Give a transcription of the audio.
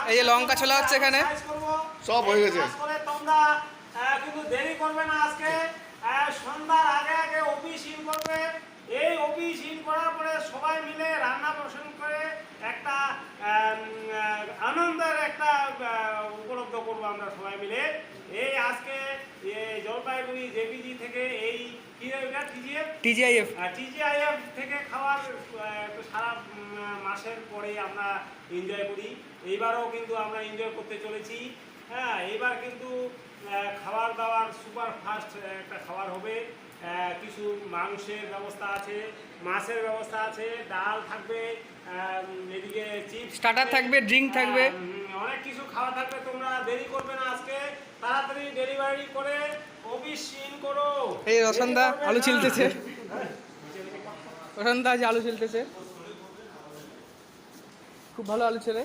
এই যে লঙ্কা ছোলা হচ্ছে এখানে সব হয়ে গেছে। তোমরা কিন্তু দেরি করবে না আজকে সন্ধ্যার আগে আগে অফিস ইন করবে। এই অফিস ইন করার পরে সবাই মিলে রান্না প্রসন্ন করে একটা আনন্দের একটা উপলব্ধ করবো আমরা সবাই মিলে। এই আজকে জলপাইগুড়ি জেপিজি থেকে এই টিজিআইএফ থেকে খাওয়ার সারা মাসের পরে আমরা এনজয় করি। এইবারও কিন্তু আমরা এনজয় করতে চলেছি। হ্যাঁ, এবার কিন্তু খাবার দাবার সুপার ফাস্ট একটা খাবার হবে। কিছু মাংসের ব্যবস্থা আছে, মাছের ব্যবস্থা আছে, ডাল থাকবে, এদিকে চিপস স্টার্টার থাকবে, ড্রিঙ্ক থাকবে, অনেক কিছু খাওয়া থাকবে। তোমরা দেরি করবে না আজকে, তাড়াতাড়ি ডেলিভারি করে অফিস ইন করো। এই রসনদা আলু ছিলতেছে, রসনদা আজ আলু ছিলতেছে, খুব ভালো আলু ছেলে।